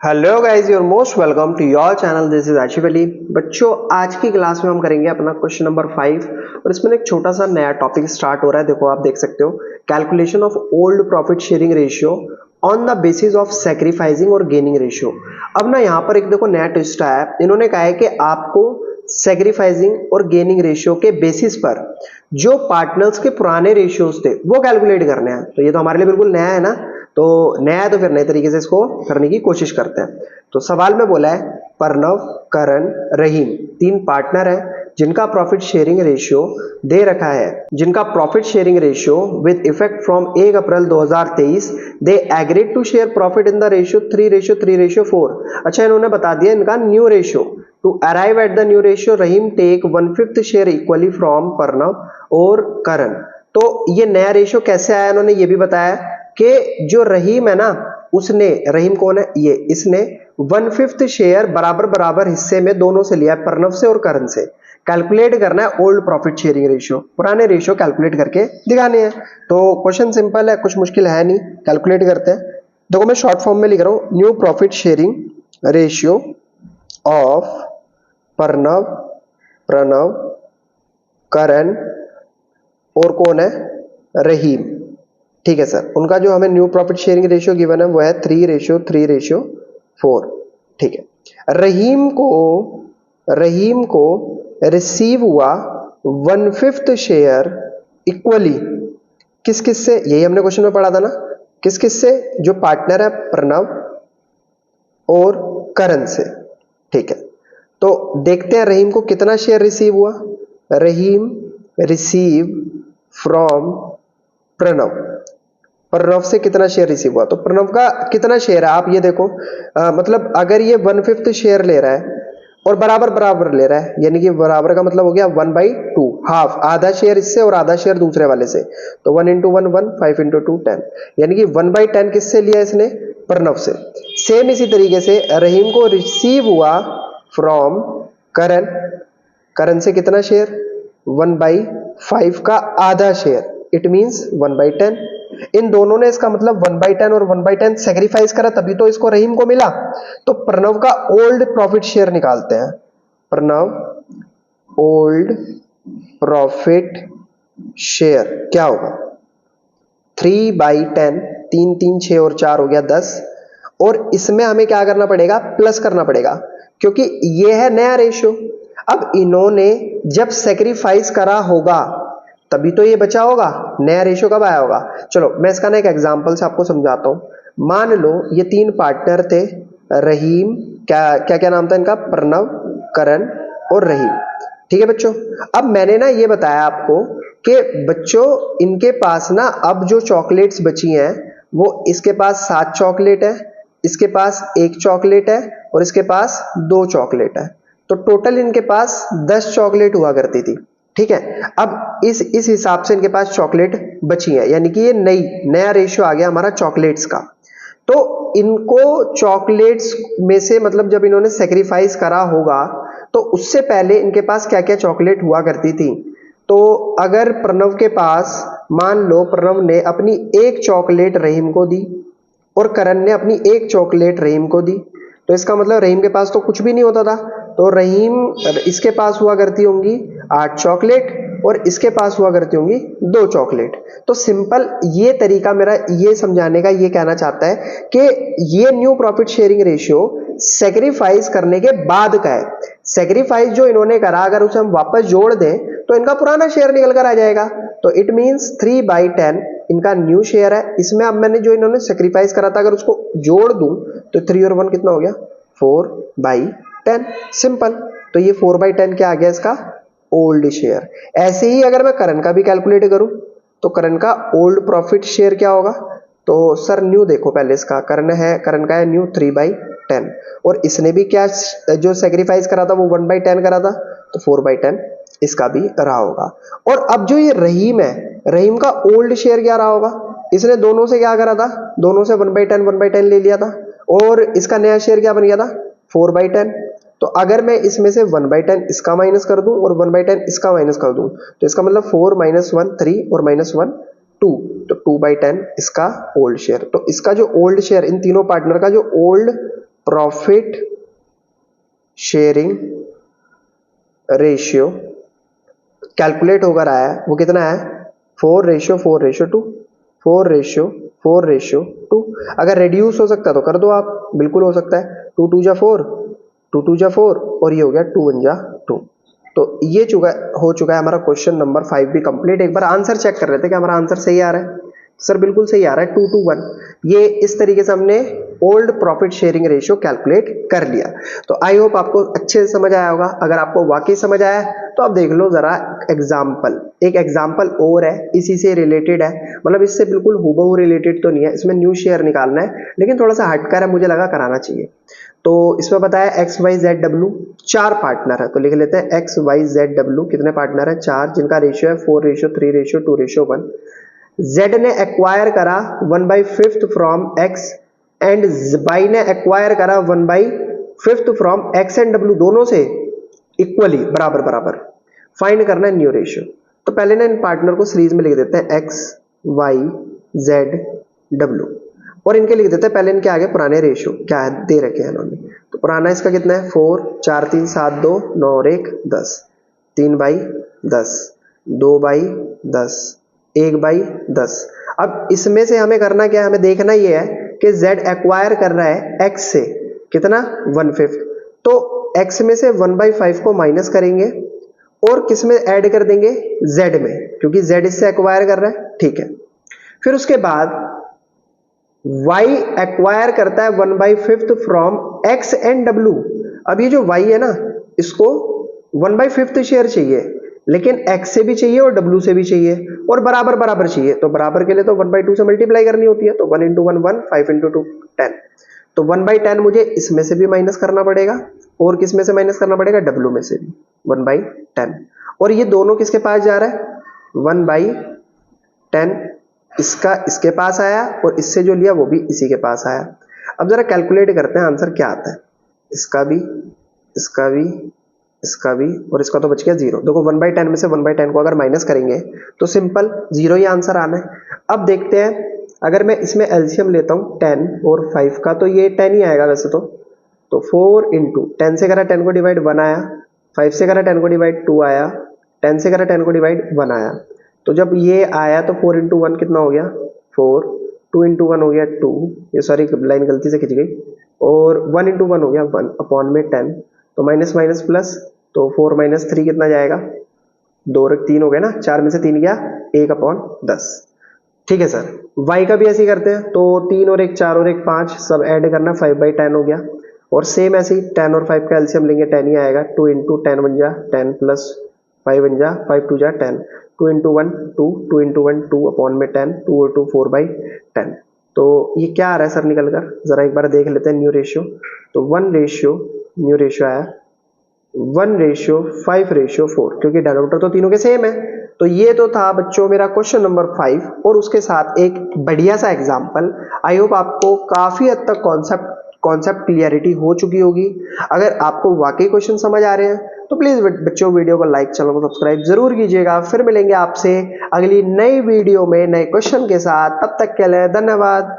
Hello guys, you're most welcome to your channel. This is Asif Ali. बच्चों, आज की class में हम करेंगे अपना क्वेश्चन नंबर 5 और इसमें एक छोटा सा नया टॉपिक स्टार्ट हो रहा है। देखो, आप देख सकते हो, calculation of old profit sharing ratio on the basis of sacrificing और गेनिंग रेशियो। अब ना यहाँ पर एक देखो नया ट्विस्ट आया है। इन्होंने कहा है कि आपको सैक्रिफाइसिंग और गेनिंग रेशियो के बेसिस पर जो पार्टनर्स के पुराने रेशियोज थे वो कैलकुलेट करने हैं। तो ये तो हमारे लिए बिल्कुल नया है ना। तो नया है तो फिर नए तरीके से इसको करने की कोशिश करते हैं। तो सवाल में बोला है, प्रणव, करण, रहीम तीन पार्टनर हैं जिनका प्रॉफिट शेयरिंग रेशियो दे रखा है, जिनका profit sharing ratio with effect from 1 April 2023 they agreed to share profit in the ratio 3:3:4। अच्छा, इन्होंने बता दिया इनका new ratio. To arrive at the new ratio, Rahim take 1/5 share equally from Pranav और करण। तो ये नया रेशियो कैसे आया, इन्होंने ये भी बताया कि जो रहीम है ना, उसने, रहीम कौन है, ये, इसने 1/5 शेयर बराबर बराबर हिस्से में दोनों से लिया, प्रणव से और करण से। कैलकुलेट करना है ओल्ड प्रॉफिट शेयरिंग रेशियो, पुराने रेशियो कैलकुलेट करके दिखाने हैं। तो क्वेश्चन सिंपल है, कुछ मुश्किल है नहीं, कैलकुलेट करते हैं। देखो, मैं शॉर्ट फॉर्म में लिख रहा हूं, new profit sharing ratio of Pranav Pranav Karan और कौन है, रहीम। ठीक है सर, उनका जो हमें new profit sharing ratio given है वो है 3:3:4। ठीक है। रहीम को रिसीव हुआ 1/5 शेयर इक्वली, किस किस से, यही हमने क्वेश्चन में पढ़ा था ना, किस किस से, जो पार्टनर है प्रणव और करण से। ठीक है, तो देखते हैं रहीम को कितना शेयर रिसीव हुआ। रहीम रिसीव फ्रॉम प्रणव, प्रणव से कितना शेयर रिसीव हुआ। तो प्रणव का कितना शेयर है, आप ये देखो, मतलब अगर ये 1/5 शेयर ले रहा है और बराबर बराबर ले रहा है, यानी कि बराबर का मतलब हो गया 1/2, हाफ, आधा शेयर इससे और आधा शेयर दूसरे वाले से। तो 1 × 1 1, 5 × 2 10, यानी कि 1/10 किससे लिया इसने, प्रणव से। सेम इसी तरीके से रहीम को रिसीव हुआ फ्रॉम करण, करण से कितना शेयर, 1/5 का आधा शेयर, इट मींस 1/10। इन दोनों ने, इसका मतलब 1/10 और 1/10 सेक्रीफाइस करा, तभी तो इसको रहीम को मिला। तो प्रणव का ओल्ड प्रॉफिट शेयर निकालते हैं। प्रणव ओल्ड प्रॉफिट शेयर क्या होगा, 3/10, 3 3 6 और 4 हो गया 10। और इसमें हमें क्या करना पड़ेगा, प्लस करना पड़ेगा, क्योंकि ये है नया रेशियो। अब इन्होंने जब सेक्रीफाइस करा होगा तभी तो ये बचा होगा, नया रेशियो कब आया होगा। चलो मैं इसका ना एक एग्जांपल से आपको समझाता हूं। मान लो ये तीन पार्टनर थे, रहीम, क्या क्या क्या नाम था इनका, प्रणव, करण और रहीम। ठीक है बच्चों, अब मैंने ना ये बताया आपको कि बच्चों इनके पास ना अब जो चॉकलेट्स बची हैं वो, इसके पास 7 चॉकलेट है, इसके पास 1 चॉकलेट है और इसके पास 2 चॉकलेट है। तो टोटल इनके पास 10 चॉकलेट हुआ करती थी। ठीक है, अब इस हिसाब से इनके पास चॉकलेट बची है, यानी कि ये नया रेशियो आ गया हमारा चॉकलेट्स का। तो इनको चॉकलेट्स में से, मतलब जब इन्होंने सेक्रीफाइस करा होगा तो उससे पहले इनके पास क्या क्या चॉकलेट हुआ करती थी। तो अगर प्रणव के पास, मान लो प्रणव ने अपनी 1 चॉकलेट रहीम को दी और करण ने अपनी 1 चॉकलेट रहीम को दी, तो इसका मतलब रहीम के पास तो कुछ भी नहीं होता था। तो रहीम, इसके पास हुआ करती होंगी 8 चॉकलेट और इसके पास हुआ करती होंगी 2 चॉकलेट। तो सिंपल ये तरीका मेरा ये समझाने का ये कहना चाहता है कि ये new profit sharing ratio sacrifice करने के बाद का है। सेक्रीफाइस जो इन्होंने करा, अगर उसे हम वापस जोड़ दें तो इनका पुराना शेयर निकल कर आ जाएगा। तो इट मींस 3/10 इनका न्यू शेयर है। इसमें अब मैंने जो इन्होंने सेक्रीफाइस करा था, अगर उसको जोड़ दूं तो 3 और 1 कितना हो गया, 4/10, सिंपल। तो ये 4/10 क्या आ गया, इसका ओल्ड शेयर। ऐसे ही अगर मैं करण का भी कैलकुलेट करूं तो करण का ओल्ड प्रॉफिट शेयर क्या होगा। तो सर न्यू देखो पहले, इसका करण का है न्यू 3/10 और इसने भी क्या जो सेक्रीफाइस करा था वो 1/10 करा था, तो 4/10 इसका भी रहा होगा। और अब जो ये रहीम है, रहीम का ओल्ड शेयर क्या रहा होगा, इसने दोनों से क्या करा था, दोनों से 1/10 ले लिया था और इसका नया शेयर क्या बन गया था, 4/10। तो अगर मैं इसमें से 1/10 इसका माइनस कर दूं और 1/10 इसका माइनस कर दूं तो इसका मतलब 4 - 1 3 और -1 2, तो 2/10 इसका ओल्ड शेयर। तो इसका जो ओल्ड शेयर, इन तीनों पार्टनर का जो old profit sharing ratio calculate होकर आया है वो कितना है 4:4:2 4:4:2। अगर रेड्यूस हो सकता है तो कर दो आप, बिल्कुल हो सकता है 2 2 जा 4 2 2 जा 4 और ये हो गया 2 1 जा 2। तो ये हो चुका है हमारा क्वेश्चन नंबर 5 भी कंप्लीट। एक बार आंसर चेक कर रहे थे कि हमारा आंसर सही आ रहा है। सर बिल्कुल सही आ रहा है 2 2 1। ये इस तरीके से हमने old profit sharing ratio calculate कर लिया। तो आई होप आपको अच्छे से समझ आया होगा। अगर आपको वाकई समझ आया तो आप देख लो जरा एग्जाम्पल, एक एग्जाम्पल और है इसी से रिलेटेड है, मतलब इससे बिल्कुल हूबहू रिलेटेड तो नहीं है, इसमें न्यू शेयर निकालना है लेकिन थोड़ा सा हटकर है, मुझे लगा कराना चाहिए। तो इसमें बताया X Y Z W 4 partner है, तो लिख लेते हैं एक्स वाई जेड डब्ल्यू कितने पार्टनर है 4, जिनका रेशियो है 4:3:2:1। जेड ने एक्वायर करा 1/5 फ्रॉम एक्स एंड वाई ने एक्वायर करा 1/5 फ्रॉम एक्स एंड डब्ल्यू, दोनों से इक्वली बराबर बराबर। फाइंड करना है न्यू रेशियो। तो पहले ना इन पार्टनर को सीरीज में लिख देते हैं एक्स वाई जेड डब्ल्यू और इनके लिख देते हैं पहले इनके आगे पुराने रेशियो क्या है दे रखे हैं इन्होंने। तो पुराना इसका कितना है 4 4 3 7 2 9 और 1 10 3/10 2/10 1/10। अब इसमें से हमें करना क्या है, हमें देखना ये है कि z एक्वायर कर रहा है x से कितना 1/5, तो x में से 1/5 को माइनस करेंगे और किस में ऐड कर देंगे z में, क्योंकि z इससे एक्वायर कर रहा है, ठीक है। फिर उसके बाद y एक्वायर करता है 1/5 फ्रॉम x एंड w। अब ये जो y है ना इसको 1/5 शेयर चाहिए, लेकिन x से भी चाहिए और w से भी चाहिए और बराबर बराबर चाहिए। तो बराबर के लिए तो 1/2 से मल्टीप्लाई करनी होती है, तो 1 × 1 1 5 × 2 10। तो 1/10 मुझे इसमें से भी माइनस करना पड़ेगा और किस में से माइनस करना पड़ेगा w में से भी 1/10। और ये दोनों किसके पास जा रहा है 1/10, इसका इसके पास आया और इससे जो लिया वो भी इसी के पास आया। अब जरा कैलकुलेट करते हैं आंसर क्या आता है। इसका भी इसका भी इसका भी और इसका तो बच गया 0। देखो 1/10 में से 1/10 को अगर माइनस करेंगे तो सिंपल 0 ही आंसर आना है। अब देखते हैं अगर मैं इसमें एलसीएम लेता हूं 10 और 5 का तो ये 10 ही आएगा वैसे तो 4 × 10 से करा 10 को डिवाइड 1 आया, 5 से करा 10 को डिवाइड 2 आया, 10 से करा 10 को डिवाइड 1 आया। तो जब ये आया तो 4 × 1 कितना हो गया 4, 2 × 1 हो गया 2, ये सॉरी लाइन गलती से खिंच गई, और 1 × 1 हो गया 1 अपॉन में 10। तो माइनस माइनस प्लस, तो 4 - 3 कितना जाएगा 2 और 3 हो गया ना, 4 में से 3 गया 1/10। ठीक है सर। y का भी ऐसे ही करते हैं, तो 3 और 1 4 और 1 5 सब ऐड करना 5/10 हो गया। और सेम ऐसे ही 10 और 5 का एलसीएम लेंगे 10 ही आएगा, 2 × 10 बन जा 10 प्लस 5 बन जा 5 2 जा 10, 2 × 1 2, 2 × 1 2 अपॉन में 10, 2 और 2 4/10। तो ये क्या आ रहा है सर निकल कर, जरा एक बार देख लेते हैं न्यू रेशियो। तो न्यू रेशियो आया 1:5:4, क्योंकि डिनोमिनेटर तो तीनों के सेम है। तो ये तो था बच्चों मेरा क्वेश्चन नंबर 5 और उसके साथ एक बढ़िया सा एग्जांपल। आई होप आपको काफी हद तक कॉन्सेप्ट क्लियरिटी हो चुकी होगी। अगर आपको वाकई क्वेश्चन समझ आ रहे हैं तो प्लीज बच्चों वीडियो को लाइक, चैनल को सब्सक्राइब जरूर कीजिएगा। फिर मिलेंगे आपसे अगली नई वीडियो में नए क्वेश्चन के साथ, तब तक के लिए धन्यवाद।